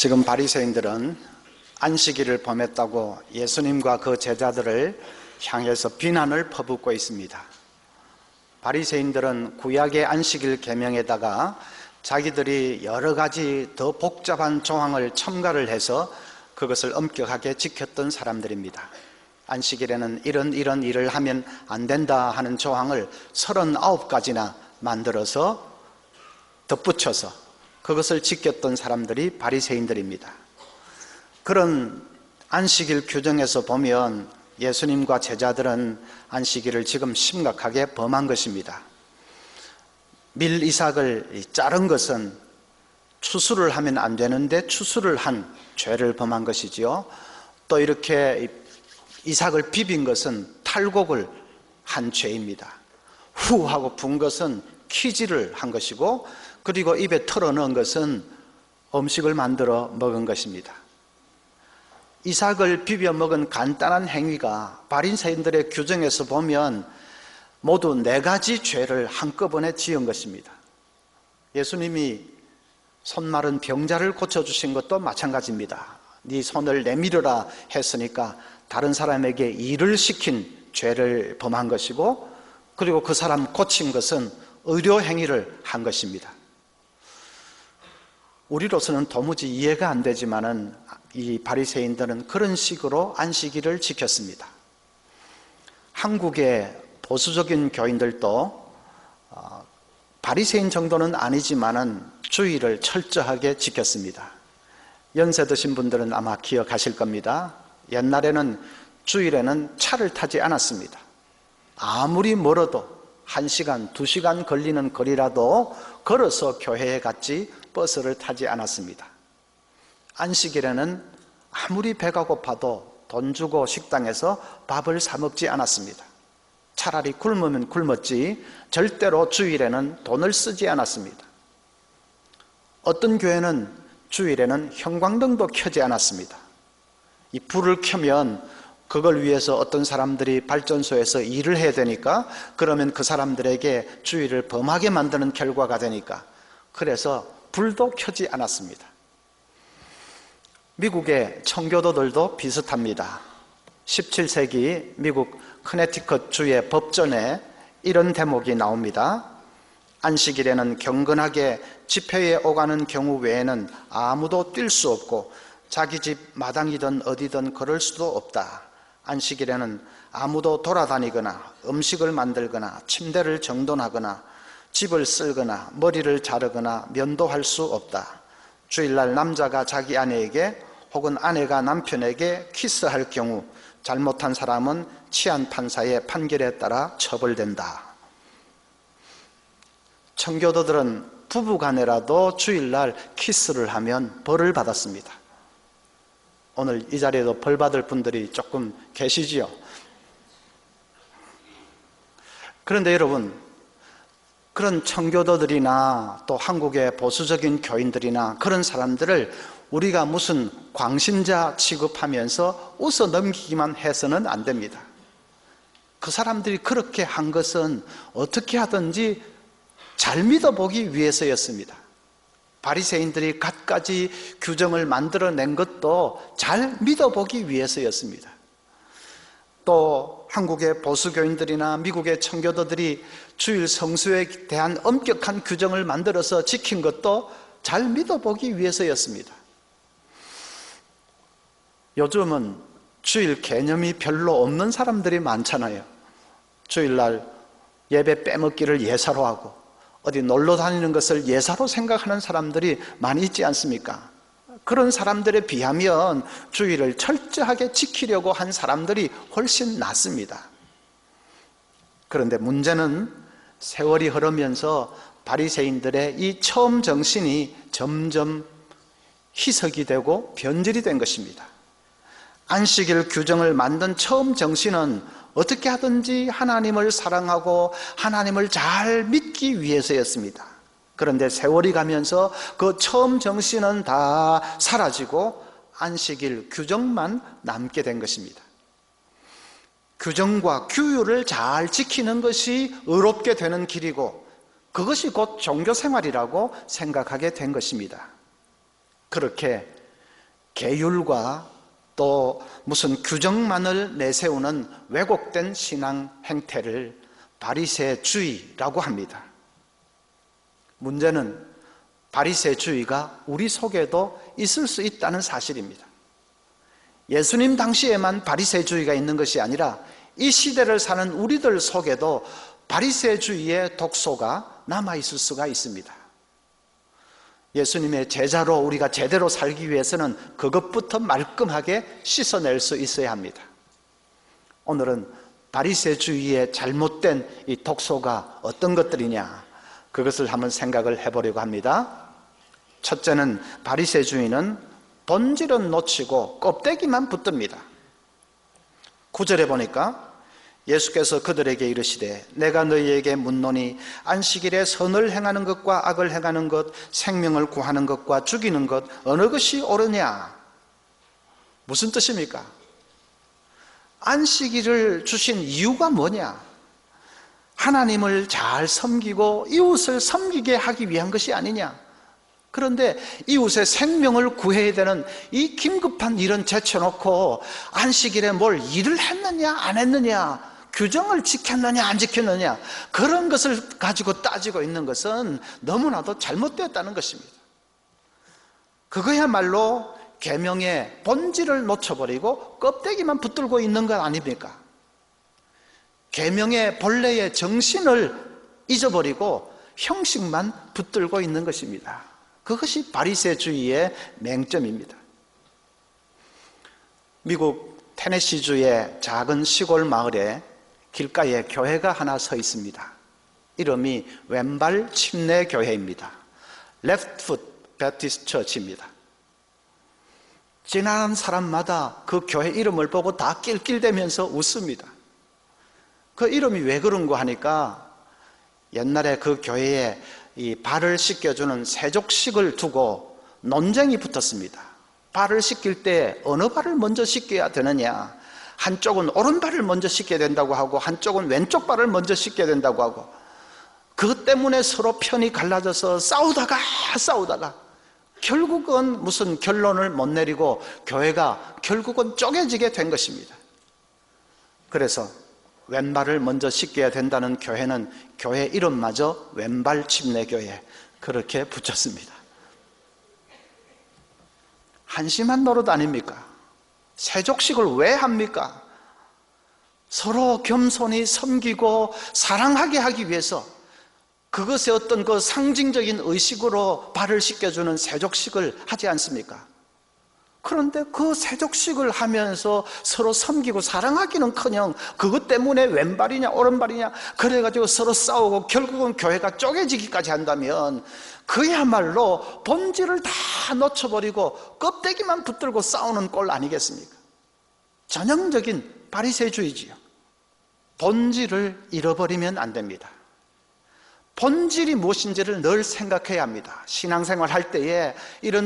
지금 바리새인들은 안식일을 범했다고 예수님과 그 제자들을 향해서 비난을 퍼붓고 있습니다. 바리새인들은 구약의 안식일 계명에다가 자기들이 여러 가지 더 복잡한 조항을 첨가를 해서 그것을 엄격하게 지켰던 사람들입니다. 안식일에는 이런 일을 하면 안 된다 하는 조항을 39가지나 만들어서 덧붙여서 그것을 지켰던 사람들이 바리새인들입니다. 그런 안식일 규정에서 보면 예수님과 제자들은 안식일을 지금 심각하게 범한 것입니다. 밀 이삭을 자른 것은 추수를 하면 안 되는데 추수를 한 죄를 범한 것이지요. 또 이렇게 이삭을 비빈 것은 탈곡을 한 죄입니다. 후 하고 분 것은 키질을 한 것이고, 그리고 입에 털어넣은 것은 음식을 만들어 먹은 것입니다. 이삭을 비벼 먹은 간단한 행위가 바리새인들의 규정에서 보면 모두 4가지 죄를 한꺼번에 지은 것입니다. 예수님이 손 마른 병자를 고쳐주신 것도 마찬가지입니다. 네 손을 내밀어라 했으니까 다른 사람에게 일을 시킨 죄를 범한 것이고, 그리고 그 사람 고친 것은 의료 행위를 한 것입니다. 우리로서는 도무지 이해가 안 되지만은 이 바리새인들은 그런 식으로 안식일을 지켰습니다. 한국의 보수적인 교인들도 바리새인 정도는 아니지만은 주의를 철저하게 지켰습니다. 연세 드신 분들은 아마 기억하실 겁니다. 옛날에는 주일에는 차를 타지 않았습니다. 아무리 멀어도 1시간, 2시간 걸리는 거리라도 걸어서 교회에 갔지 버스를 타지 않았습니다. 안식일에는 아무리 배가 고파도 돈 주고 식당에서 밥을 사 먹지 않았습니다. 차라리 굶으면 굶었지 절대로 주일에는 돈을 쓰지 않았습니다. 어떤 교회는 주일에는 형광등도 켜지 않았습니다. 이 불을 켜면 그걸 위해서 어떤 사람들이 발전소에서 일을 해야 되니까, 그러면 그 사람들에게 주일을 범하게 만드는 결과가 되니까, 그래서 불도 켜지 않았습니다. 미국의 청교도들도 비슷합니다. 17세기 미국 커네티컷 주의 법전에 이런 대목이 나옵니다. 안식일에는 경건하게 집회에 오가는 경우 외에는 아무도 뛸 수 없고 자기 집 마당이든 어디든 걸을 수도 없다. 안식일에는 아무도 돌아다니거나 음식을 만들거나 침대를 정돈하거나 집을 쓸거나 머리를 자르거나 면도할 수 없다. 주일날 남자가 자기 아내에게 혹은 아내가 남편에게 키스할 경우 잘못한 사람은 치안 판사의 판결에 따라 처벌된다. 청교도들은 부부간에라도 주일날 키스를 하면 벌을 받았습니다. 오늘 이 자리에도 벌 받을 분들이 조금 계시지요. 그런데 여러분, 그런 청교도들이나 또 한국의 보수적인 교인들이나 그런 사람들을 우리가 무슨 광신자 취급하면서 웃어 넘기기만 해서는 안 됩니다. 그 사람들이 그렇게 한 것은 어떻게 하든지 잘 믿어보기 위해서였습니다. 바리새인들이 갖가지 규정을 만들어낸 것도 잘 믿어보기 위해서였습니다. 또 한국의 보수교인들이나 미국의 청교도들이 주일 성수에 대한 엄격한 규정을 만들어서 지킨 것도 잘 믿어보기 위해서였습니다. 요즘은 주일 개념이 별로 없는 사람들이 많잖아요. 주일날 예배 빼먹기를 예사로 하고 어디 놀러 다니는 것을 예사로 생각하는 사람들이 많이 있지 않습니까? 그런 사람들에 비하면 주일을 철저하게 지키려고 한 사람들이 훨씬 낫습니다. 그런데 문제는 세월이 흐르면서 바리새인들의 이 처음 정신이 점점 희석이 되고 변질이 된 것입니다. 안식일 규정을 만든 처음 정신은 어떻게 하든지 하나님을 사랑하고 하나님을 잘 믿기 위해서였습니다. 그런데 세월이 가면서 그 처음 정신은 다 사라지고 안식일 규정만 남게 된 것입니다. 규정과 규율을 잘 지키는 것이 의롭게 되는 길이고 그것이 곧 종교생활이라고 생각하게 된 것입니다. 그렇게 계율과 또 무슨 규정만을 내세우는 왜곡된 신앙 행태를 바리새주의라고 합니다. 문제는 바리새주의가 우리 속에도 있을 수 있다는 사실입니다. 예수님 당시에만 바리새주의가 있는 것이 아니라 이 시대를 사는 우리들 속에도 바리새주의의 독소가 남아있을 수가 있습니다. 예수님의 제자로 우리가 제대로 살기 위해서는 그것부터 말끔하게 씻어낼 수 있어야 합니다. 오늘은 바리새주의의 잘못된 이 독소가 어떤 것들이냐, 그것을 한번 생각을 해보려고 합니다. 첫째는 바리새주의는 본질은 놓치고 껍데기만 붙듭니다. 9절에 보니까 예수께서 그들에게 이르시되 내가 너희에게 묻노니 안식일에 선을 행하는 것과 악을 행하는 것, 생명을 구하는 것과 죽이는 것 어느 것이 옳으냐? 무슨 뜻입니까? 안식일을 주신 이유가 뭐냐? 하나님을 잘 섬기고 이웃을 섬기게 하기 위한 것이 아니냐? 그런데 이웃의 생명을 구해야 되는 이 긴급한 일은 제쳐놓고 안식일에 뭘 일을 했느냐 안 했느냐, 규정을 지켰느냐 안 지켰느냐, 그런 것을 가지고 따지고 있는 것은 너무나도 잘못되었다는 것입니다. 그거야말로 계명의 본질을 놓쳐버리고 껍데기만 붙들고 있는 것 아닙니까? 계명의 본래의 정신을 잊어버리고 형식만 붙들고 있는 것입니다. 그것이 바리새주의의 맹점입니다. 미국 테네시주의 작은 시골 마을에 길가에 교회가 하나 서 있습니다. 이름이 왼발 침례 교회입니다. Left Foot Baptist Church입니다. 지나가는 사람마다 그 교회 이름을 보고 다 낄낄대면서 웃습니다. 그 이름이 왜 그런가 하니까 옛날에 그 교회에 이 발을 씻겨주는 세족식을 두고 논쟁이 붙었습니다. 발을 씻길 때 어느 발을 먼저 씻겨야 되느냐, 한쪽은 오른발을 먼저 씻겨야 된다고 하고 한쪽은 왼쪽 발을 먼저 씻겨야 된다고 하고, 그것 때문에 서로 편이 갈라져서 싸우다가 결국은 무슨 결론을 못 내리고 교회가 결국은 쪼개지게 된 것입니다. 그래서 왼발을 먼저 씻겨야 된다는 교회는 교회 이름마저 왼발 침례교회 그렇게 붙였습니다. 한심한 노릇 아닙니까? 세족식을 왜 합니까? 서로 겸손히 섬기고 사랑하게 하기 위해서 그것의 어떤 그 상징적인 의식으로 발을 씻겨주는 세족식을 하지 않습니까? 그런데 그 세족식을 하면서 서로 섬기고 사랑하기는커녕 그것 때문에 왼발이냐 오른발이냐 그래가지고 서로 싸우고 결국은 교회가 쪼개지기까지 한다면 그야말로 본질을 다 놓쳐버리고 껍데기만 붙들고 싸우는 꼴 아니겠습니까? 전형적인 바리새주의지요. 본질을 잃어버리면 안 됩니다. 본질이 무엇인지를 늘 생각해야 합니다. 신앙생활 할 때에 이런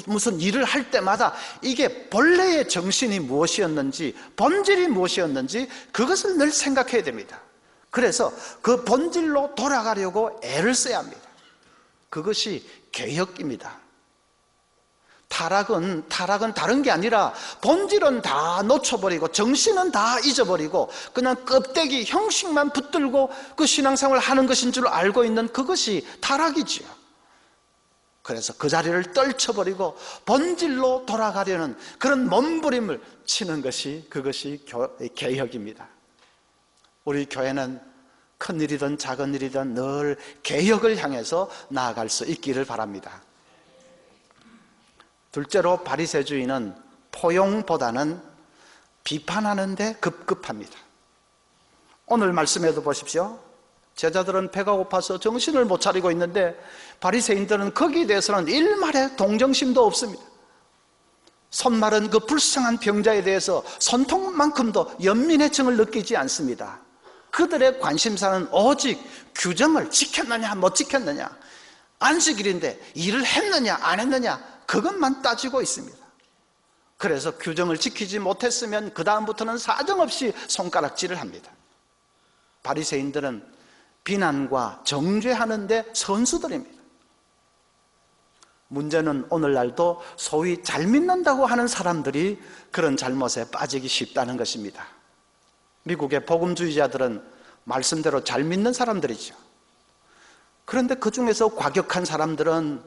무슨 일을 할 때마다 이게 본래의 정신이 무엇이었는지, 본질이 무엇이었는지 그것을 늘 생각해야 됩니다. 그래서 그 본질로 돌아가려고 애를 써야 합니다. 그것이 개혁입니다. 타락은 다른 게 아니라 본질은 다 놓쳐버리고 정신은 다 잊어버리고 그냥 껍데기 형식만 붙들고 그 신앙생활을 하는 것인 줄 알고 있는 그것이 타락이지요. 그래서 그 자리를 떨쳐버리고 본질로 돌아가려는 그런 몸부림을 치는 것이 그것이 개혁입니다. 우리 교회는 큰 일이든 작은 일이든 늘 개혁을 향해서 나아갈 수 있기를 바랍니다. 둘째로 바리새주의는 포용보다는 비판하는 데 급급합니다. 오늘 말씀에도 보십시오. 제자들은 배가 고파서 정신을 못 차리고 있는데 바리새인들은 거기에 대해서는 일말의 동정심도 없습니다. 손 마른 그 불쌍한 병자에 대해서 손톱만큼도 연민의 정을 느끼지 않습니다. 그들의 관심사는 오직 규정을 지켰느냐 못 지켰느냐, 안식일인데 일을 했느냐 안 했느냐 그것만 따지고 있습니다. 그래서 규정을 지키지 못했으면 그 다음부터는 사정없이 손가락질을 합니다. 바리새인들은 비난과 정죄하는 데 선수들입니다. 문제는 오늘날도 소위 잘 믿는다고 하는 사람들이 그런 잘못에 빠지기 쉽다는 것입니다. 미국의 복음주의자들은 말씀대로 잘 믿는 사람들이죠. 그런데 그 중에서 과격한 사람들은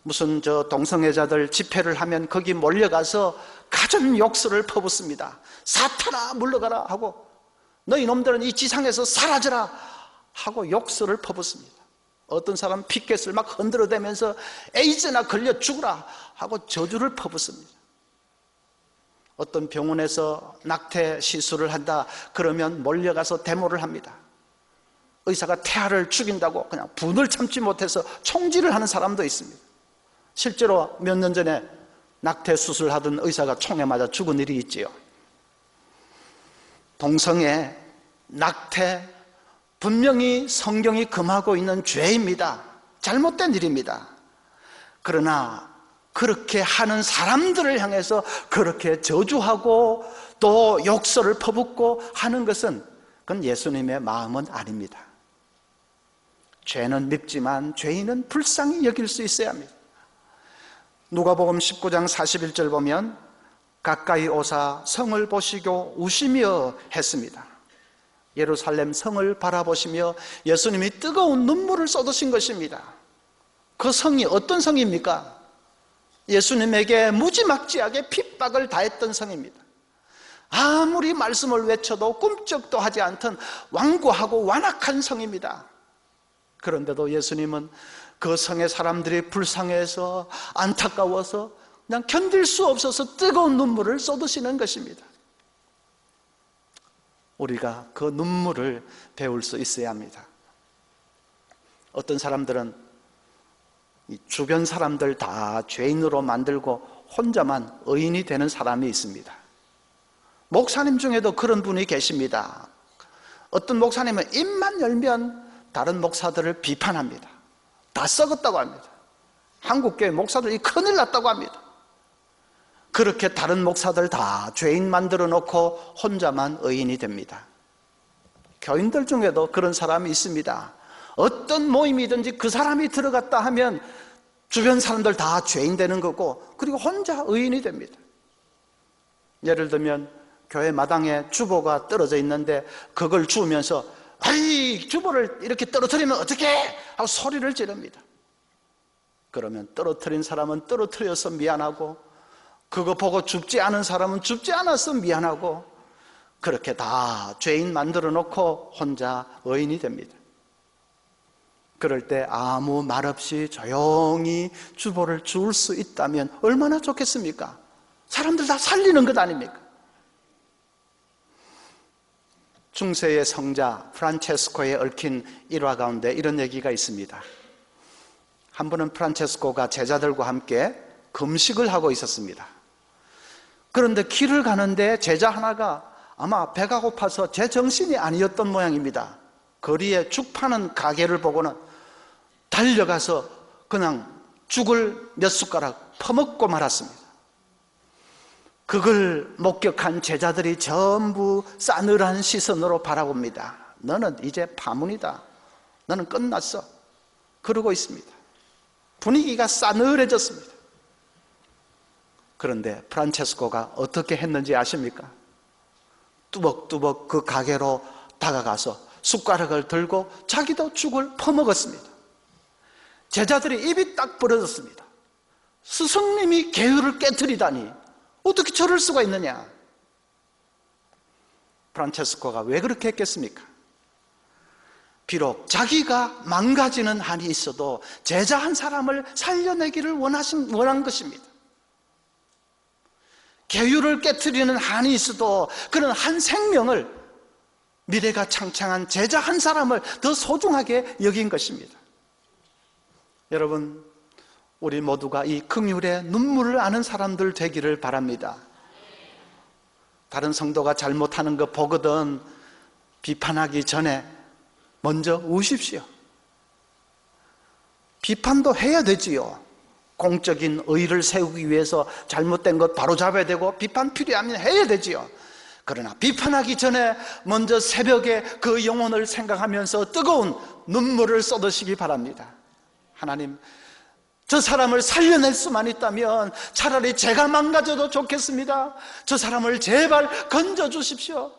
무슨 동성애자들 집회를 하면 거기 몰려가서 가진 욕설을 퍼붓습니다. 사탄아 물러가라 하고, 너희 놈들은 이 지상에서 사라져라 하고 욕설을 퍼붓습니다. 어떤 사람은 피켓을 막 흔들어대면서 에이즈나 걸려 죽으라 하고 저주를 퍼붓습니다. 어떤 병원에서 낙태 시술을 한다 그러면 몰려가서 데모를 합니다. 의사가 태아를 죽인다고 그냥 분을 참지 못해서 총질을 하는 사람도 있습니다. 실제로 몇 년 전에 낙태 수술하던 의사가 총에 맞아 죽은 일이 있지요. 동성애, 낙태, 분명히 성경이 금하고 있는 죄입니다. 잘못된 일입니다. 그러나 그렇게 하는 사람들을 향해서 그렇게 저주하고 또 욕설을 퍼붓고 하는 것은 그건 예수님의 마음은 아닙니다. 죄는 밉지만 죄인은 불쌍히 여길 수 있어야 합니다. 누가복음 19장 41절 보면 가까이 오사 성을 보시고 우시며 했습니다. 예루살렘 성을 바라보시며 예수님이 뜨거운 눈물을 쏟으신 것입니다. 그 성이 어떤 성입니까? 예수님에게 무지막지하게 핍박을 다했던 성입니다. 아무리 말씀을 외쳐도 꿈쩍도 하지 않던 완고하고 완악한 성입니다. 그런데도 예수님은 그 성의 사람들이 불쌍해서 안타까워서 그냥 견딜 수 없어서 뜨거운 눈물을 쏟으시는 것입니다. 우리가 그 눈물을 배울 수 있어야 합니다. 어떤 사람들은 이 주변 사람들 다 죄인으로 만들고 혼자만 의인이 되는 사람이 있습니다. 목사님 중에도 그런 분이 계십니다. 어떤 목사님은 입만 열면 다른 목사들을 비판합니다. 다 썩었다고 합니다. 한국교회 목사들이 큰일 났다고 합니다. 그렇게 다른 목사들 다 죄인 만들어 놓고 혼자만 의인이 됩니다. 교인들 중에도 그런 사람이 있습니다. 어떤 모임이든지 그 사람이 들어갔다 하면 주변 사람들 다 죄인 되는 거고, 그리고 혼자 의인이 됩니다. 예를 들면 교회 마당에 주보가 떨어져 있는데 그걸 주우면서 아이 주보를 이렇게 떨어뜨리면 어떡해 하고 소리를 지릅니다. 그러면 떨어뜨린 사람은 떨어뜨려서 미안하고, 그거 보고 죽지 않은 사람은 죽지 않아서 미안하고, 그렇게 다 죄인 만들어 놓고 혼자 의인이 됩니다. 그럴 때 아무 말 없이 조용히 주보를 주울 수 있다면 얼마나 좋겠습니까? 사람들 다 살리는 것 아닙니까? 중세의 성자 프란체스코에 얽힌 일화 가운데 이런 얘기가 있습니다. 한 번은 프란체스코가 제자들과 함께 금식을 하고 있었습니다. 그런데 길을 가는데 제자 하나가 아마 배가 고파서 제 정신이 아니었던 모양입니다. 거리에 죽 파는 가게를 보고는 달려가서 그냥 죽을 몇 숟가락 퍼먹고 말았습니다. 그걸 목격한 제자들이 전부 싸늘한 시선으로 바라봅니다. 너는 이제 파문이다. 너는 끝났어. 그러고 있습니다. 분위기가 싸늘해졌습니다. 그런데 프란체스코가 어떻게 했는지 아십니까? 뚜벅뚜벅 그 가게로 다가가서 숟가락을 들고 자기도 죽을 퍼먹었습니다. 제자들이 입이 딱 벌어졌습니다. 스승님이 계율을 깨트리다니 어떻게 저럴 수가 있느냐? 프란체스코가 왜 그렇게 했겠습니까? 비록 자기가 망가지는 한이 있어도 제자 한 사람을 살려내기를 원한 것입니다. 계율을 깨트리는 한이 있어도 그런 한 생명을, 미래가 창창한 제자 한 사람을 더 소중하게 여긴 것입니다. 여러분, 우리 모두가 이 긍휼의 눈물을 아는 사람들 되기를 바랍니다. 다른 성도가 잘못하는 거 보거든 비판하기 전에 먼저 우십시오. 비판도 해야 되지요. 공적인 의의를 세우기 위해서 잘못된 것 바로잡아야 되고 비판 필요하면 해야 되지요. 그러나 비판하기 전에 먼저 새벽에 그 영혼을 생각하면서 뜨거운 눈물을 쏟으시기 바랍니다. 하나님, 저 사람을 살려낼 수만 있다면 차라리 제가 망가져도 좋겠습니다. 저 사람을 제발 건져주십시오.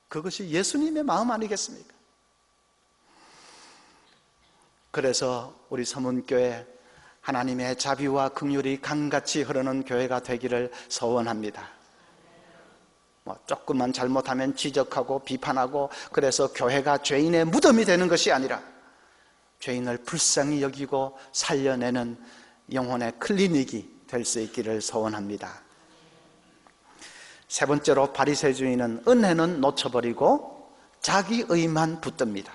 그것이 예수님의 마음 아니겠습니까? 그래서 우리 서문교회 하나님의 자비와 긍휼이 강같이 흐르는 교회가 되기를 소원합니다. 조금만 잘못하면 지적하고 비판하고, 그래서 교회가 죄인의 무덤이 되는 것이 아니라 죄인을 불쌍히 여기고 살려내는 영혼의 클리닉이 될 수 있기를 소원합니다. 세 번째로, 바리새주의는 은혜는 놓쳐버리고 자기의만 붙듭니다.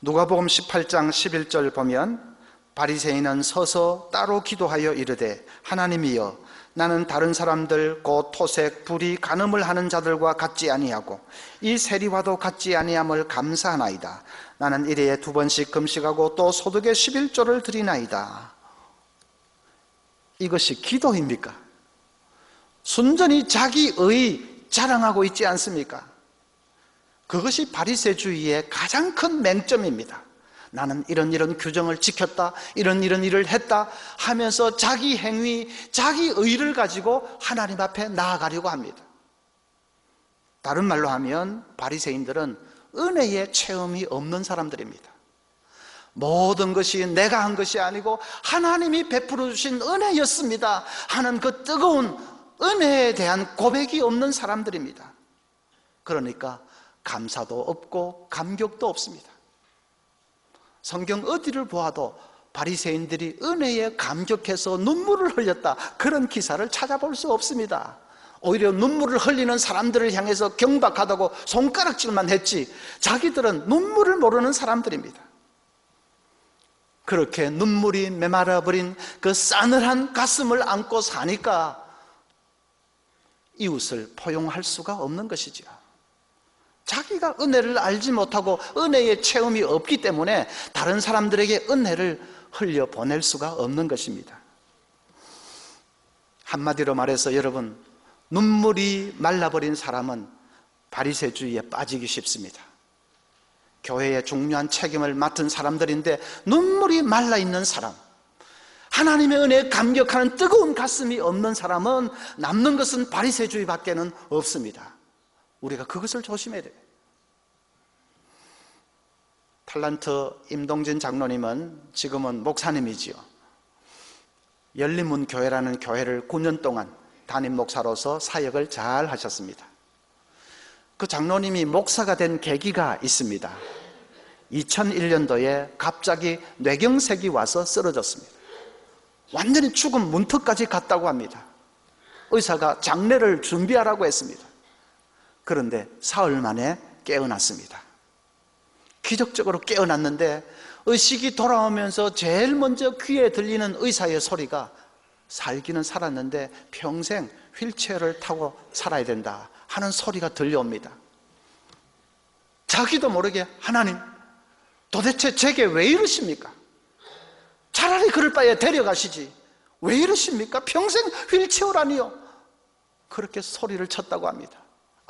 누가복음 18장 11절 보면, 바리새인은 서서 따로 기도하여 이르되, 하나님이여, 나는 다른 사람들 곧 토색, 불의, 간음을 하는 자들과 같지 아니하고 이 세리와도 같지 아니함을 감사하나이다. 나는 일회에 2번씩 금식하고 또 소득의 11조를 드리나이다. 이것이 기도입니까? 순전히 자기의 자랑하고 있지 않습니까? 그것이 바리새주의의 가장 큰 맹점입니다. 나는 이런 규정을 지켰다, 이런 일을 했다 하면서 자기 행위, 자기 의를 가지고 하나님 앞에 나아가려고 합니다. 다른 말로 하면 바리새인들은 은혜의 체험이 없는 사람들입니다. 모든 것이 내가 한 것이 아니고 하나님이 베풀어 주신 은혜였습니다 하는 그 뜨거운 은혜에 대한 고백이 없는 사람들입니다. 그러니까 감사도 없고 감격도 없습니다. 성경 어디를 보아도 바리새인들이 은혜에 감격해서 눈물을 흘렸다, 그런 기사를 찾아볼 수 없습니다. 오히려 눈물을 흘리는 사람들을 향해서 경박하다고 손가락질만 했지, 자기들은 눈물을 모르는 사람들입니다. 그렇게 눈물이 메말라버린 그 싸늘한 가슴을 안고 사니까 이웃을 포용할 수가 없는 것이지요. 자기가 은혜를 알지 못하고 은혜의 체험이 없기 때문에 다른 사람들에게 은혜를 흘려보낼 수가 없는 것입니다. 한마디로 말해서 여러분, 눈물이 말라버린 사람은 바리새주의에 빠지기 쉽습니다. 교회의 중요한 책임을 맡은 사람들인데 눈물이 말라있는 사람, 하나님의 은혜에 감격하는 뜨거운 가슴이 없는 사람은 남는 것은 바리새주의밖에는 없습니다. 우리가 그것을 조심해야 돼요. 탤런트 임동진 장로님은 지금은 목사님이지요. 열린문 교회라는 교회를 9년 동안 담임 목사로서 사역을 잘 하셨습니다. 그 장로님이 목사가 된 계기가 있습니다. 2001년도에 갑자기 뇌경색이 와서 쓰러졌습니다. 완전히 죽음 문턱까지 갔다고 합니다. 의사가 장례를 준비하라고 했습니다. 그런데 사흘 만에 깨어났습니다. 기적적으로 깨어났는데 의식이 돌아오면서 제일 먼저 귀에 들리는 의사의 소리가, 살기는 살았는데 평생 휠체어를 타고 살아야 된다 하는 소리가 들려옵니다. 자기도 모르게, 하나님, 도대체 제게 왜 이러십니까? 차라리 그럴 바에 데려가시지 왜 이러십니까? 평생 휠체어라니요. 그렇게 소리를 쳤다고 합니다.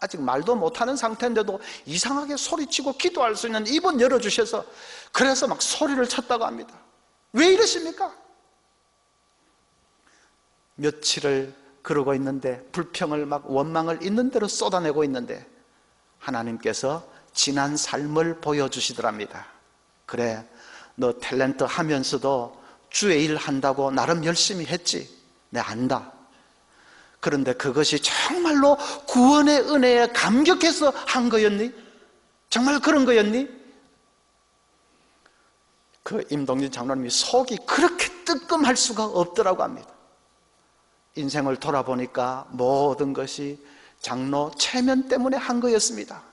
아직 말도 못하는 상태인데도 이상하게 소리치고 기도할 수 있는 입은 열어주셔서, 그래서 막 소리를 쳤다고 합니다. 왜 이러십니까? 며칠을 그러고 있는데, 불평을 막 원망을 있는 대로 쏟아내고 있는데 하나님께서 지난 삶을 보여주시더랍니다. 그래, 너 탤런트 하면서도 주의 일 한다고 나름 열심히 했지, 내 안다. 그런데 그것이 정말로 구원의 은혜에 감격해서 한 거였니? 정말 그런 거였니? 그 임동진 장로님이 속이 그렇게 뜨끔할 수가 없더라고 합니다. 인생을 돌아보니까 모든 것이 장로 체면 때문에 한 거였습니다.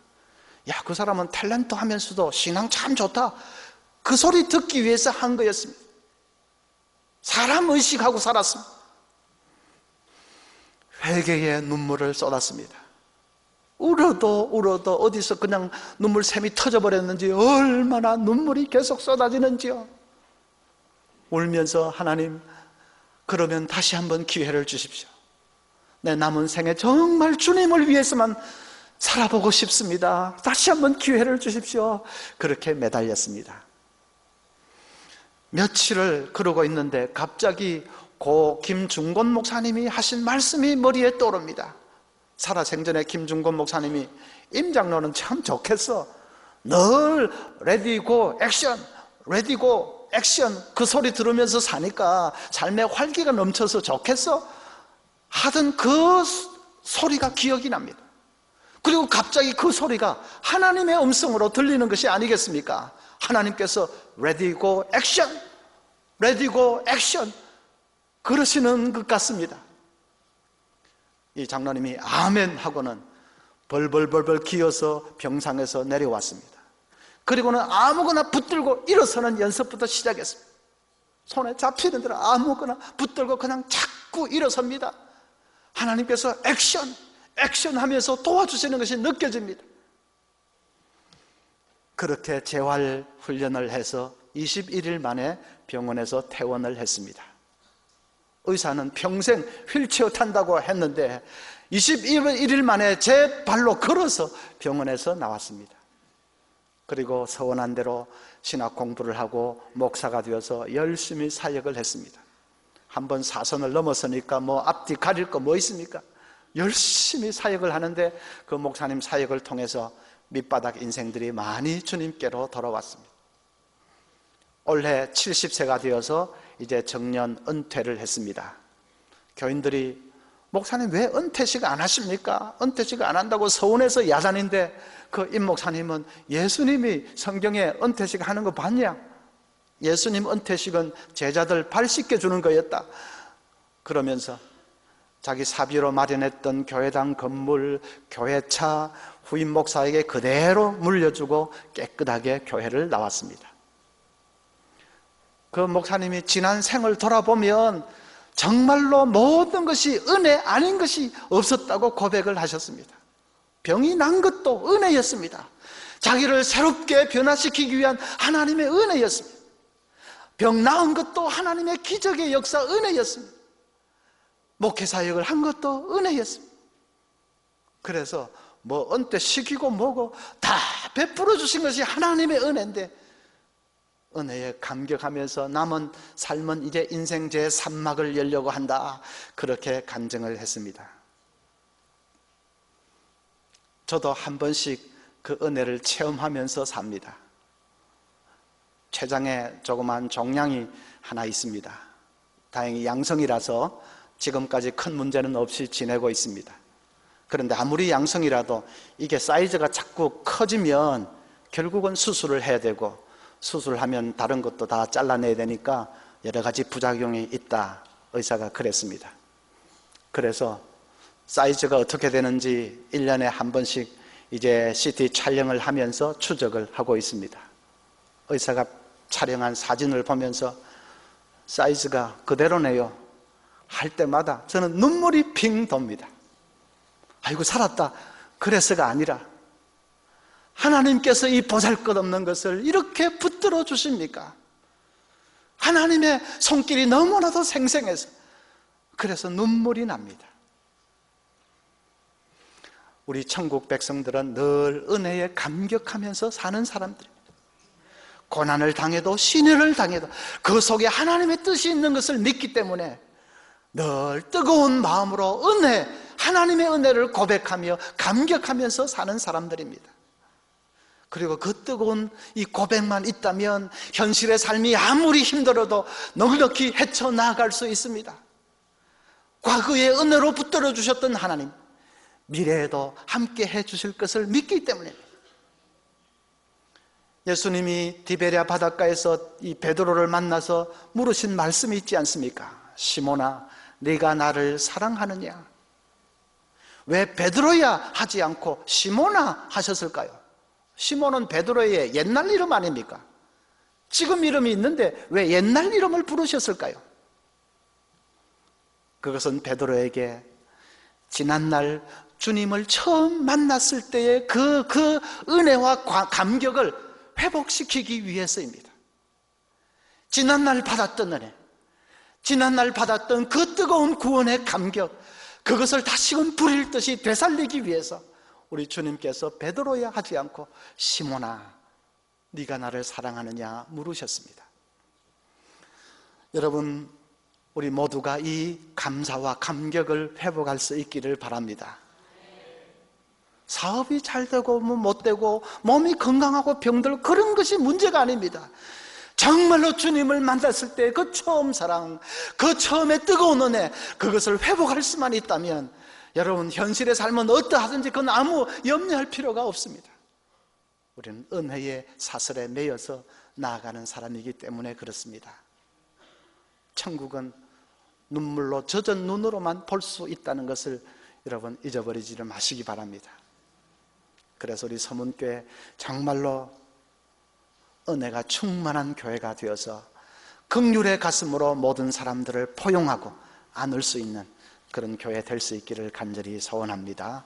야, 그 사람은 탤런트 하면서도 신앙 참 좋다, 그 소리 듣기 위해서 한 거였습니다. 사람 의식하고 살았습니다. 회개의 눈물을 쏟았습니다. 울어도 어디서 그냥 눈물샘이 터져버렸는지, 얼마나 눈물이 계속 쏟아지는지요. 울면서, 하나님, 그러면 다시 한번 기회를 주십시오. 내 남은 생에 정말 주님을 위해서만 살아보고 싶습니다. 다시 한번 기회를 주십시오. 그렇게 매달렸습니다. 며칠을 그러고 있는데 갑자기 고 김중곤 목사님이 하신 말씀이 머리에 떠오릅니다. 살아생전에 김중곤 목사님이 임장로는 참 좋겠어, 늘 레디고 액션, 레디고 액션 그 소리 들으면서 사니까 삶에 활기가 넘쳐서 좋겠어 하던 그 소리가 기억이 납니다. 그리고 갑자기 그 소리가 하나님의 음성으로 들리는 것이 아니겠습니까? 하나님께서 레디고 액션, 레디고 액션 그러시는 것 같습니다. 이 장로님이 아멘 하고는 벌벌벌벌 기어서 병상에서 내려왔습니다. 그리고는 아무거나 붙들고 일어서는 연습부터 시작했습니다. 손에 잡히는 대로 아무거나 붙들고 그냥 자꾸 일어섭니다. 하나님께서 액션, 액션 하면서 도와주시는 것이 느껴집니다. 그렇게 재활 훈련을 해서 21일 만에 병원에서 퇴원을 했습니다. 의사는 평생 휠체어 탄다고 했는데 21일 만에 제 발로 걸어서 병원에서 나왔습니다. 그리고 서원한 대로 신학 공부를 하고 목사가 되어서 열심히 사역을 했습니다. 한번 사선을 넘었으니까 뭐 앞뒤 가릴 거 뭐 있습니까? 열심히 사역을 하는데 그 목사님 사역을 통해서 밑바닥 인생들이 많이 주님께로 돌아왔습니다. 올해 70세가 되어서 이제 정년 은퇴를 했습니다. 교인들이 목사님 왜 은퇴식 안 하십니까? 은퇴식 안 한다고 서운해서 야단인데 그 임 목사님은 예수님이 성경에 은퇴식 하는 거 봤냐? 예수님 은퇴식은 제자들 발 씻겨주는 거였다 그러면서 자기 사비로 마련했던 교회당 건물, 교회차 후임 목사에게 그대로 물려주고 깨끗하게 교회를 나왔습니다. 그 목사님이 지난 생을 돌아보면 정말로 모든 것이 은혜 아닌 것이 없었다고 고백을 하셨습니다. 병이 난 것도 은혜였습니다. 자기를 새롭게 변화시키기 위한 하나님의 은혜였습니다. 병 나은 것도 하나님의 기적의 역사 은혜였습니다. 목회사역을 한 것도 은혜였습니다. 그래서 뭐 은퇴시키고 뭐고 다 베풀어 주신 것이 하나님의 은혜인데 은혜에 감격하면서 남은 삶은 이제 인생 제3막을 열려고 한다 그렇게 간증을 했습니다. 저도 한 번씩 그 은혜를 체험하면서 삽니다. 췌장에 조그만 종양이 하나 있습니다. 다행히 양성이라서 지금까지 큰 문제는 없이 지내고 있습니다. 그런데 아무리 양성이라도 이게 사이즈가 자꾸 커지면 결국은 수술을 해야 되고 수술하면 다른 것도 다 잘라내야 되니까 여러 가지 부작용이 있다 의사가 그랬습니다. 그래서 사이즈가 어떻게 되는지 1년에 한 번씩 이제 CT 촬영을 하면서 추적을 하고 있습니다. 의사가 촬영한 사진을 보면서 사이즈가 그대로네요 할 때마다 저는 눈물이 핑 돕니다. 아이고 살았다 그래서가 아니라 하나님께서 이 보잘것없는 것을 이렇게 붙들어 주십니까? 하나님의 손길이 너무나도 생생해서 그래서 눈물이 납니다. 우리 천국 백성들은 늘 은혜에 감격하면서 사는 사람들입니다. 고난을 당해도 신뢰를 당해도 그 속에 하나님의 뜻이 있는 것을 믿기 때문에 늘 뜨거운 마음으로 은혜, 하나님의 은혜를 고백하며 감격하면서 사는 사람들입니다. 그리고 그 뜨거운 이 고백만 있다면 현실의 삶이 아무리 힘들어도 넉넉히 헤쳐나갈 수 있습니다. 과거의 은혜로 붙들어 주셨던 하나님, 미래에도 함께 해주실 것을 믿기 때문에 예수님이 디베랴 바닷가에서 이 베드로를 만나서 물으신 말씀이 있지 않습니까? 시몬아, 네가 나를 사랑하느냐? 왜 베드로야 하지 않고 시몬아 하셨을까요? 시몬은 베드로의 옛날 이름 아닙니까? 지금 이름이 있는데 왜 옛날 이름을 부르셨을까요? 그것은 베드로에게 지난날 주님을 처음 만났을 때의 그 은혜와 감격을 회복시키기 위해서입니다. 지난날 받았던 은혜, 지난날 받았던 그 뜨거운 구원의 감격, 그것을 다시금 불일 듯이 되살리기 위해서 우리 주님께서 베드로야 하지 않고 시몬아, 네가 나를 사랑하느냐 물으셨습니다. 여러분, 우리 모두가 이 감사와 감격을 회복할 수 있기를 바랍니다. 사업이 잘 되고 못 되고 몸이 건강하고 병들고 그런 것이 문제가 아닙니다. 정말로 주님을 만났을 때 그 처음 사랑, 그 처음에 뜨거운 은혜, 그것을 회복할 수만 있다면 여러분, 현실의 삶은 어떠하든지 그건 아무 염려할 필요가 없습니다. 우리는 은혜의 사슬에 매여서 나아가는 사람이기 때문에 그렇습니다. 천국은 눈물로 젖은 눈으로만 볼 수 있다는 것을 여러분 잊어버리지를 마시기 바랍니다. 그래서 우리 서문교회 정말로 은혜가 충만한 교회가 되어서 긍휼의 가슴으로 모든 사람들을 포용하고 안을 수 있는 그런 교회 될 수 있기를 간절히 소원합니다.